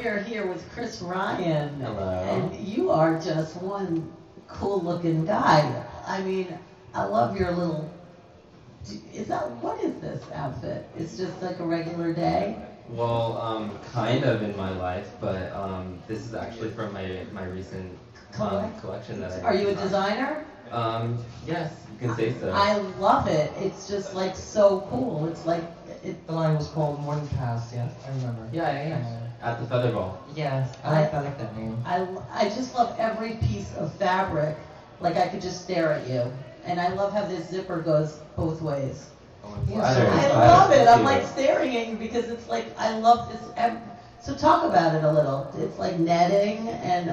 we are here with Chris RyAN. Hello. And you are just one cool-looking guy. I mean, I love your little... what is this outfit? It's just like a regular day? Well, kind of in my life, but this is actually from my recent collection that I... Are you a designer? Yes, you can say so. I love it. It's just like so cool. It's like... The line was called Morning Pass, yeah? I remember. Yeah. At the Feather Ball. Yes, I like that name. I just love every piece of fabric. Like I could just stare at you. And I love how this zipper goes both ways. I love it. I'm like staring at you because it's like, I love this. So talk about it a little. It's like netting and,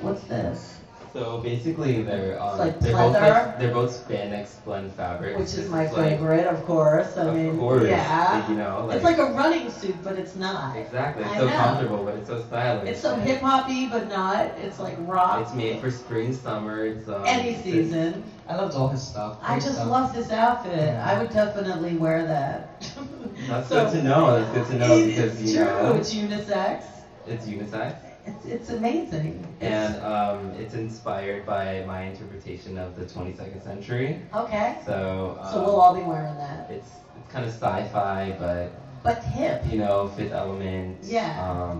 what's this? So basically they're like they're both spandex blend fabrics. Which is my favorite, of course. I mean, yeah. You know, it's like a running suit, but it's not. Exactly. It's so comfortable, but it's so stylish. It's so hip-hoppy, but not. It's like rock. It's made for spring, summer. It's any season. I loved all his stuff. I just love this outfit. Yeah. I would definitely wear that. That's good to know. That's good to know because you know. It's unisex. It's unisex. It's amazing. And it's inspired by my interpretation of the 22nd century. Okay. So we'll all be wearing that. It's kind of sci-fi, but hip. You know, Fifth Element. Yeah.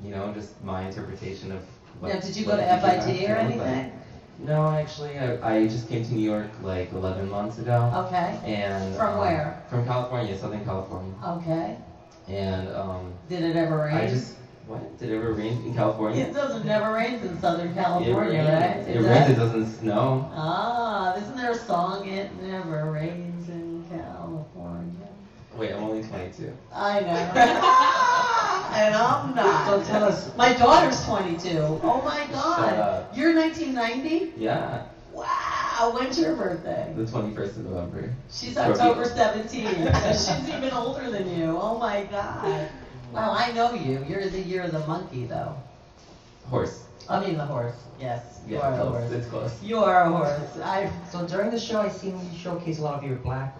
You know, just my interpretation of. Now, did you go to FIT or anything? No, actually, I just came to New York like 11 months ago. Okay. And from where? From California, Southern California. Okay. And did it ever rain? What? Did it ever rain in California? It doesn't never rains in Southern California, right? It rains, it doesn't snow. Ah, isn't there a song, It Never Rains in California? Wait, I'm only 22. I know. And I'm not. So tell us. My daughter's 22. Oh my God. Shut up. You're 1990? Yeah. Wow, when's your birthday? The 21st of November. She's October 17th. She's even older than you. Oh my God. Wow, I know you. You're the monkey, though. Horse. I mean the horse. Yes, you are close. a horse. It's close. You are a horse. So during the show, I seen you showcase a lot of your black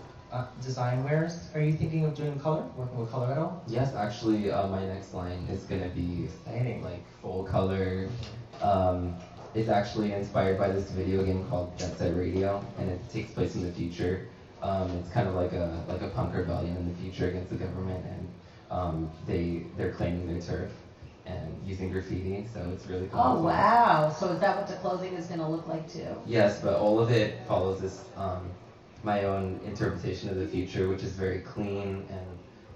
design wares. Are you thinking of doing color, working with color at all? Yes, actually, my next line is gonna be exciting, like full color. It's actually inspired by this video game called Jet Set Radio, and it takes place in the future. It's kind of like a punk rebellion in the future against the government, and they're claiming their turf and using graffiti, so it's really cool. Oh wow! So is that what the clothing is going to look like too? Yes, but all of it follows this my own interpretation of the future, which is very clean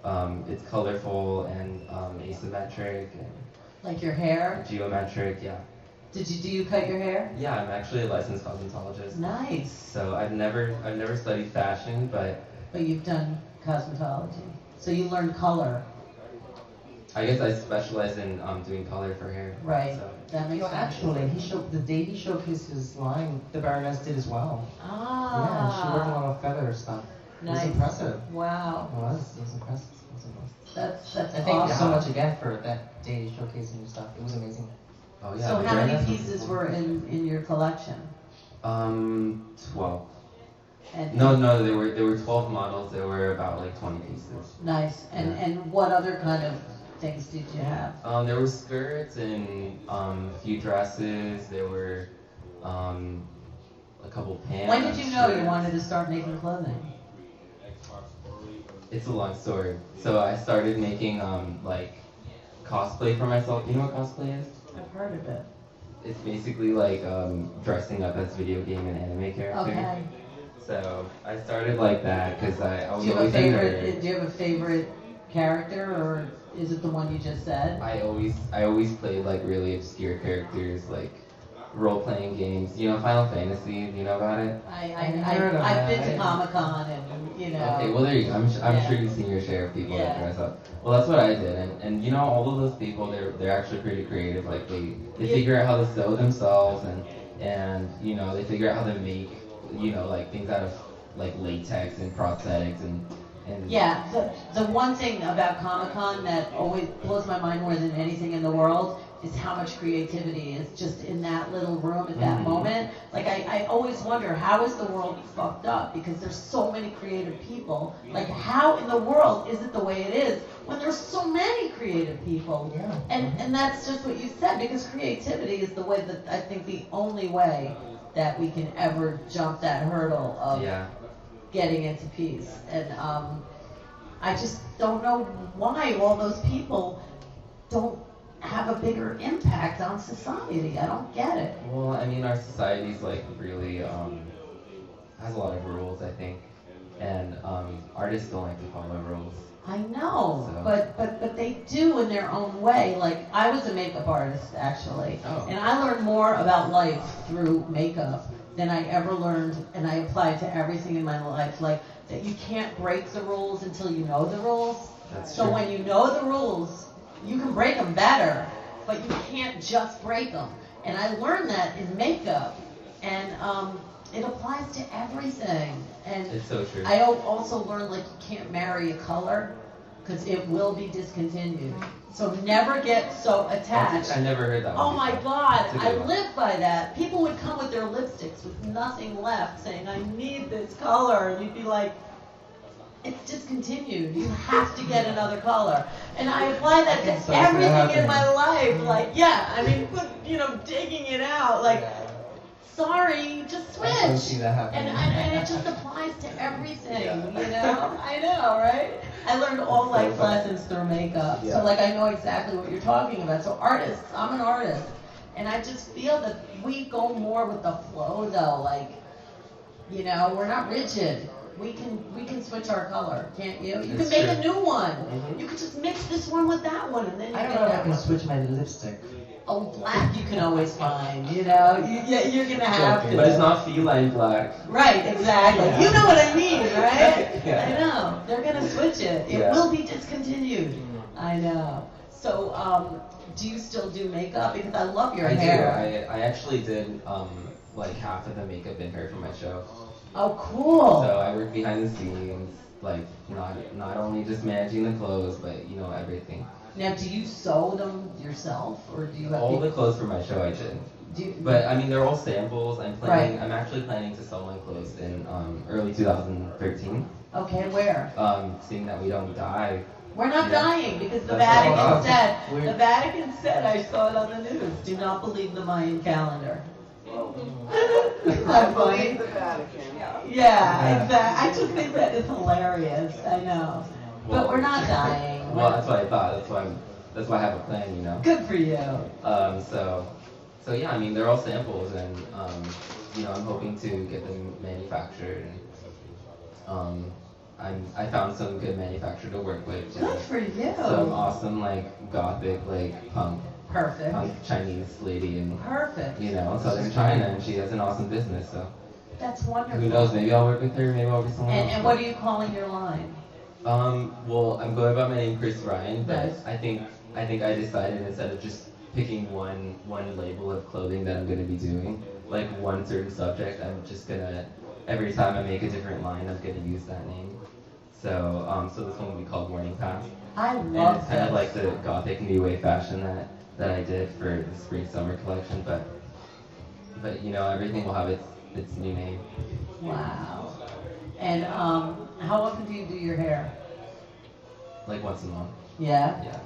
and it's colorful and asymmetric and like your hair. Geometric, yeah. Do you cut your hair? Yeah, I'm actually a licensed cosmetologist. Nice. So I've never studied fashion, but you've done cosmetology. So you learned color. I guess I specialize in doing color for hair. Right. So. That makes sense. Actually, the day he showcased his line, the Baroness did as well. Ah. Yeah, she worked on a lot of feather stuff. Nice. It was impressive. Wow. It was impressive. That's I awesome. thank you so much again for that day showcasing your stuff. It was amazing. Oh yeah. So how many pieces were in your collection? 12. And No, there were 12 models. There were about like 20 pieces. Nice. And what other kind of things did you have? There were skirts and a few dresses. There were a couple pants. When did you know you wanted to start making clothing? It's a long story. So I started making like cosplay for myself. You know what cosplay is? I've heard of it. It's basically like dressing up as video game and anime characters. Okay. So I started like that because I was Do you have always a favorite? Do you have a favorite character, or is it the one you just said? I always played like really obscure characters, like role-playing games. You know, Final Fantasy. Do you know about it? I've been to Comic-Con and you know. Okay, well there you go. I'm sure you've seen your share of people that dress up. Well, that's what I did, and you know, all of those people, they're actually pretty creative. Like they figure out how to sew themselves, and you know, they figure out how to make, you know, like things out of like latex and prosthetics Yeah, the one thing about Comic-Con that always blows my mind more than anything in the world is how much creativity is just in that little room at that moment. Like, I always wonder, how is the world fucked up? Because there's so many creative people. Like, how in the world is it the way it is when there's so many creative people? Yeah. And that's just what you said, because creativity is the way that, I think, the only way that we can ever jump that hurdle of getting into peace. And I just don't know why all those people don't have a bigger impact on society. I don't get it. Well, I mean, our society's like really has a lot of rules, I think, and artists don't like to follow rules. I know, So. but they do in their own way. Like, I was a makeup artist, actually, and I learned more about life through makeup than I ever learned, and I applied to everything in my life. Like, that you can't break the rules until you know the rules. That's so true. when you know the rules, you can break them better, but you can't just break them. And I learned that in makeup, and it applies to everything. And It's so true. I also learned, like, you can't marry a color because it will be discontinued. So never get so attached. I never heard that one. Oh my before. God, That's a I good one. live by that. People would come with their lipsticks with nothing left saying, I need this color. And you'd be like, it's discontinued. You have to get another color. And I apply that to everything in my life. Like, I mean, digging it out. Like, sorry, just switch. I don't see that happening. And it just applies to everything, I know, right? I learned all life lessons through makeup. So, like, I know exactly what you're talking about. So, artists, I'm an artist. And I just feel that we go more with the flow, though. Like, we're not rigid. We can switch our color, can't you? You can make a new one. You could just mix this one with that one, and then you I get don't know if I that can one. switch my lipstick. Oh, black you can always find, you're gonna have to. But it's not feline black. Right, exactly. Yeah. You know what I mean, right? Yeah. I know. They're gonna switch it. It will be discontinued. I know. So, do you still do makeup? Because I love your hair. I actually did like half of the makeup in hair for my show. Oh, cool. So I work behind the scenes, like not only just managing the clothes, but everything. Now, do you sew them yourself, or do you have All people? the clothes for my show I did. But I mean, they're all samples. I'm actually planning to sell my clothes in early 2013. Okay, where? Seeing that we don't die. We're not dying, because the That's Vatican said, I saw it on the news, do not believe the Mayan calendar. I believe the Vatican. Yeah, exactly. I just think that is hilarious. I know. But we're not dying. Well, that's what I thought. That's why I have a plan, Good for you. So yeah, I mean, they're all samples, and I'm hoping to get them manufactured. And I found some good manufacturer to work with. Good for you. Some awesome, gothic, punk Perfect. Chinese lady in Perfect. southern China, and she has an awesome business. So That's wonderful. who knows? Maybe I'll work with her. Maybe I'll be someone else. And what are you calling your line? Well, I'm going by my name, RyAN, but Nice. I think I decided, instead of just picking one label of clothing that I'm going to be doing, like one certain subject, I'm just gonna, every time I make a different line, I'm gonna use that name. So this one will be called Morning Pass. I And love it's kind of this. like the gothic new wave fashion that I did for the spring summer collection, but everything will have its new name. Wow. And how often do you do your hair? Like once a month. Yeah? Yeah.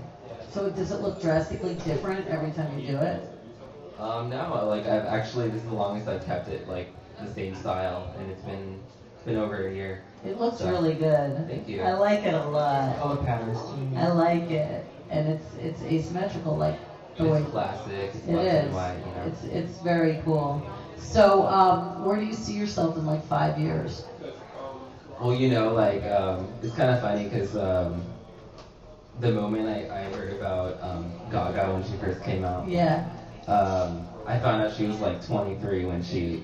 So does it look drastically different every time you do it? No, I've actually, this is the longest I've kept it, the same style, and it's been over a year. It looks So, really good. Thank you. I like it a lot. Color patterns. I like it. And it's asymmetrical, like the way It's classic, it's it black and is. white, It's very cool. So where do you see yourself in 5 years? Well, it's kind of funny because the moment I heard about Gaga when she first came out, Yeah. I found out she was 23 when she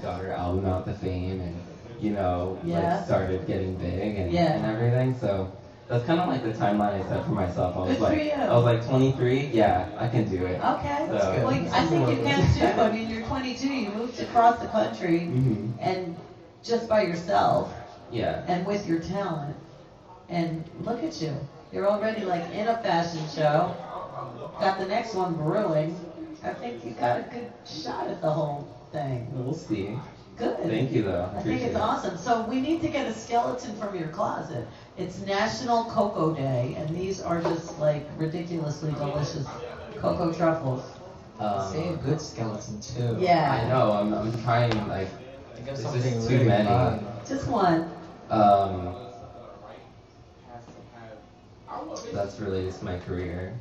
got her album out to fame, and started getting big and everything. So that's kind of the timeline I set for myself. I was Good for you. I was 23, yeah, I can do it. Okay. So- Well, I think you can too. I mean, you're 22. You moved across the country, Mhm. and just by yourself Yeah. and with your talent. And look at you. You're already like in a fashion show. Got the next one brewing. I think you got a good shot at the whole thing. We'll see. Good. Thank you, though. I think it's awesome. So we need to get a skeleton from your closet. It's National Cocoa Day, and these are just like ridiculously delicious cocoa truffles. Say a good skeleton too. Yeah. I know. I'm trying like. There's It's something just really too many. fun. Just one. That's related to my career.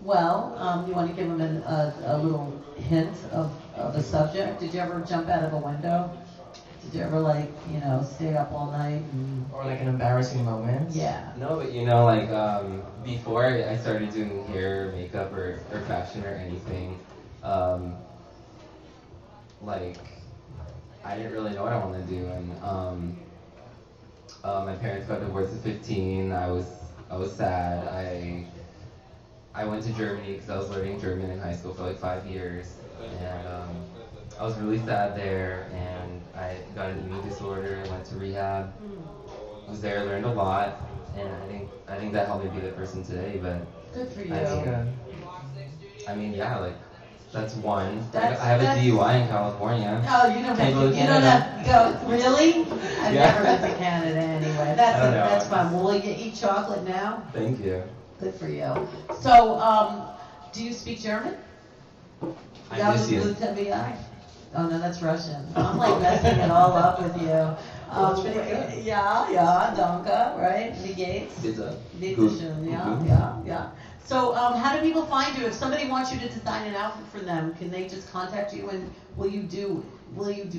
Well, you want to give them a little hint of a subject? Did you ever jump out of a window? Did you ever like, stay up all night? Or like an embarrassing moment? Yeah. No, but like before I started doing hair, makeup, or fashion or anything, like I didn't really know what I wanted to do, and my parents got divorced at 15. I was sad. I went to Germany because I was learning German in high school for like 5 years, and I was really sad there, and I got an eating disorder. I went to rehab. I was there, learned a lot, and I think that helped me be the person today. But Good for you. That's good. I mean, yeah, like that's one. That's- I have a that's- DUI in California. Oh, you don't Can't go to have to. You don't have to go. Really? I've Yeah. never been to Canada anyway. I don't know. That's fun. Well, will you eat chocolate now? Thank you. Good for you. So, do you speak German? I miss you. Oh no, that's Russian. I'm like messing it all up with you. Yeah, danke, right? Wie geht's? Bitte. Bitte Gut. schön, Mhm. yeah. So, how do people find you? If somebody wants you to design an outfit for them, can they just contact you, and will you do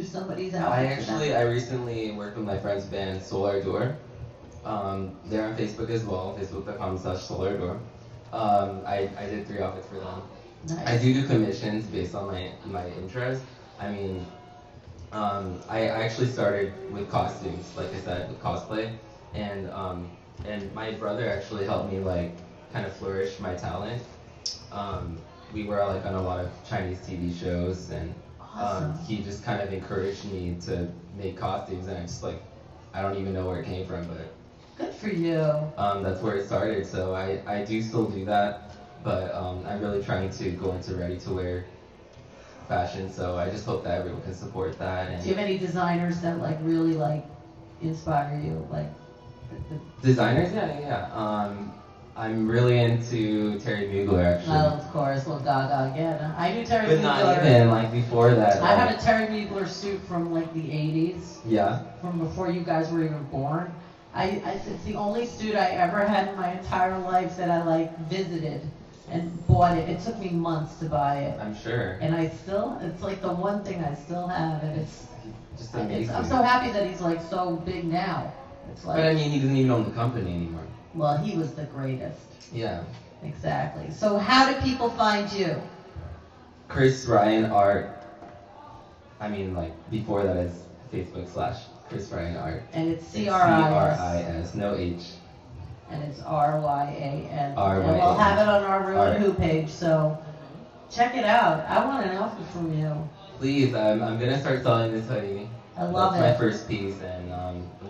somebody's outfit for them? I recently worked with my friend's band Solar Door. They're on Facebook as well, facebook.com/solardor. I did 3 outfits for them. Nice. I do commissions based on my interest. I mean, I actually started with costumes, like I said, with cosplay, and my brother actually helped me like kind of flourish my talent. We were like on a lot of Chinese TV shows, and Awesome. he just kind of encouraged me to make costumes, and I don't even know where it came from, but Good for you. that's where it started. So I do still do that, but I'm really trying to go into ready-to-wear fashion. So I just hope that everyone can support that. And Do you have any designers that like really like inspire you? Like, designers? Yeah. I'm really into Terry Mugler actually. well, of course, well, Gaga again. I knew Terry But Mugler. not even like before that. I like- had a Terry Mugler suit from like the 80s, Yeah. from before you guys were even born. It's the only suit I ever had in my entire life that I like visited and bought it. It took me months to buy it. I'm sure. And it's like the one thing I still have, and Just amazing. I'm so happy that he's like so big now. It's like, But I mean, he doesn't even own the company anymore. well, he was the greatest. Yeah. Exactly. So how do people find you? ChRiS RyAN Art. I mean, like before that is Facebook/ChRiS RyAN Art. And it's It's CRIS. CRIS, no H. And it's RYAN. RYAN. And we'll have it on our Art. rew-who page, so check it out. I want an outfit from you. Please, I'm gonna start selling this hoodie. I love That's it. my first piece, and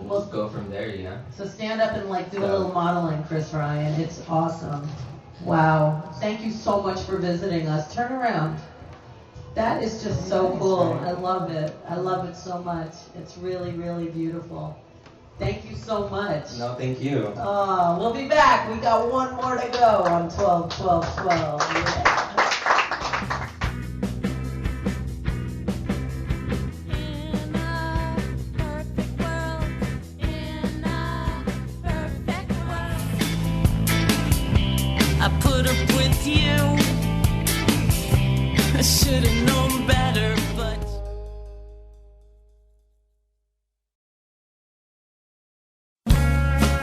we'll just go from there, you know? So stand up and like do a So- little modeling, ChRiS RyAN. It's awesome. Wow. Thank you so much for visiting us. Turn around. That is just so cool. I love it. I love it so much. It's really, really beautiful. Thank you so much. No, thank you. Oh, we'll be back. We got one more to go on 12-12-12. Yeah. I put up with you. I should've known.